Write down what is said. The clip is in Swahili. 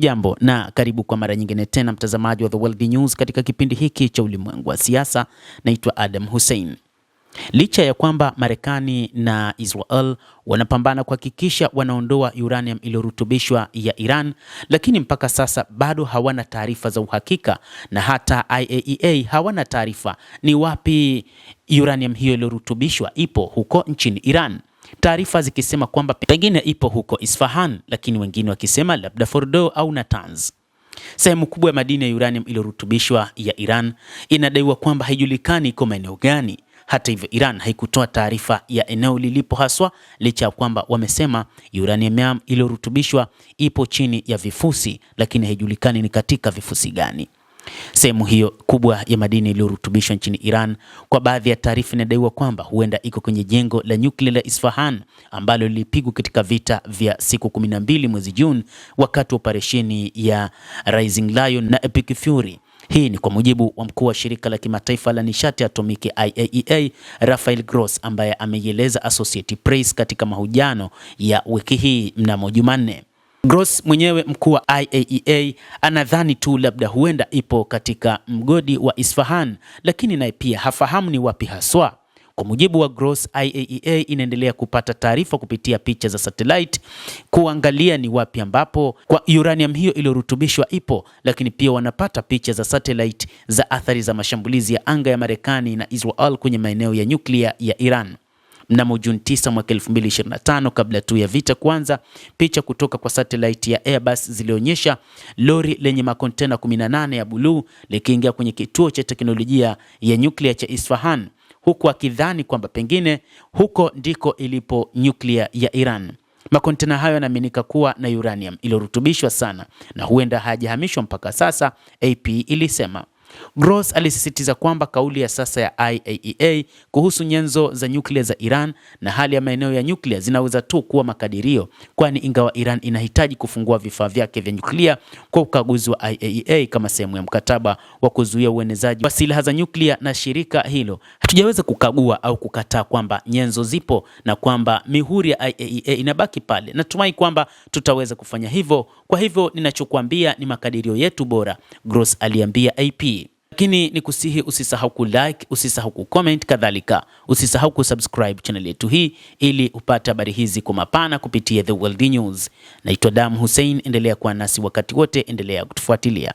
Hujambo na karibu kwa mara nyingine tena mtazamaji wa The World News katika kipindi hiki cha ulimwengu wa siasa. Naitwa Adam Hussein. Licha ya kwamba Marekani na Israel wanapambana kuhakikisha wanaondoa uranium iliyorutubishwa ya Iran, lakini mpaka sasa bado hawana taarifa za uhakika, na hata IAEA hawana taarifa ni wapi uranium hiyo iliyorutubishwa ipo huko nchini Iran. Taarifa zikisema kwamba pengine ipo huko Isfahan, lakini wengine wakisema labda Fordo au Natanz. Sehemu kubwa ya madini ya uranium iliyorutubishwa ya Iran inadaiwa kwamba haijulikani iko maeneo gani. Hata hivyo, Iran haikutoa taarifa ya eneo lilipo haswa, licha ya kwamba wamesema uranium iliyorutubishwa ipo chini ya vifusi, lakini haijulikani ni katika vifusi gani. Sehemu hiyo kubwa ya madini iliyorutubishwa nchini Iran, kwa baadhi ya taarifa inadaiwa kwamba huenda iko kwenye jengo la nyuklia la Isfahan ambalo lilipigwa katika vita vya siku 12 mwezi Juni wakati wa operesheni ya Rising Lion na Epic Fury. Hii ni kwa mujibu wa mkuu wa shirika la kimataifa la nishati atomiki IAEA, Rafael Gross, ambaye ameieleza Associated Press katika mahojiano ya wiki hii mnamo Jumanne. Gross mwenyewe, mkuu wa IAEA, anadhani tu labda huenda ipo katika mgodi wa Isfahan, lakini naye pia hafahamu ni wapi haswa. Kwa mujibu wa Gross, IAEA inaendelea kupata taarifa kupitia picha za satellite kuangalia ni wapi ambapo kwa uranium hiyo iliyorutubishwa ipo, lakini pia wanapata picha za satellite za athari za mashambulizi ya anga ya Marekani na Israel kwenye maeneo ya nyuklia ya Iran. Mnamo Juni 9 mwaka 2025, kabla tu ya vita kuanza, picha kutoka kwa satellite ya Airbus zilionyesha lori lenye makontena 18 ya buluu likiingia kwenye kituo cha teknolojia ya nyuklia cha Isfahan, huku akidhani kwamba pengine huko ndiko ilipo nyuklia ya Iran. Makontena hayo yanaaminika kuwa na uranium iliyorutubishwa sana na huenda hajahamishwa mpaka sasa, AP ilisema. Gross alisisitiza kwamba kauli ya sasa ya IAEA kuhusu nyenzo za nyuklia za Iran na hali ya maeneo ya nyuklia zinaweza tu kuwa makadirio, kwani ingawa Iran inahitaji kufungua vifaa vyake vya nyuklia kwa ukaguzi wa IAEA kama sehemu ya mkataba wa kuzuia uenezaji wa silaha za nyuklia na shirika hilo, hatujaweza kukagua au kukataa kwamba nyenzo zipo na kwamba mihuri ya IAEA inabaki pale. Natumai kwamba tutaweza kufanya hivyo, kwa hivyo ninachokuambia ni makadirio yetu bora, Gross aliambia AP. Lakini ni kusihi usisahau kulike, usisahau kucomment, kadhalika usisahau kusubscribe channel yetu hii ili upate habari hizi kwa mapana kupitia The World News. Naitwa Adam Hussein, endelea kuwa nasi wakati wote, endelea kutufuatilia.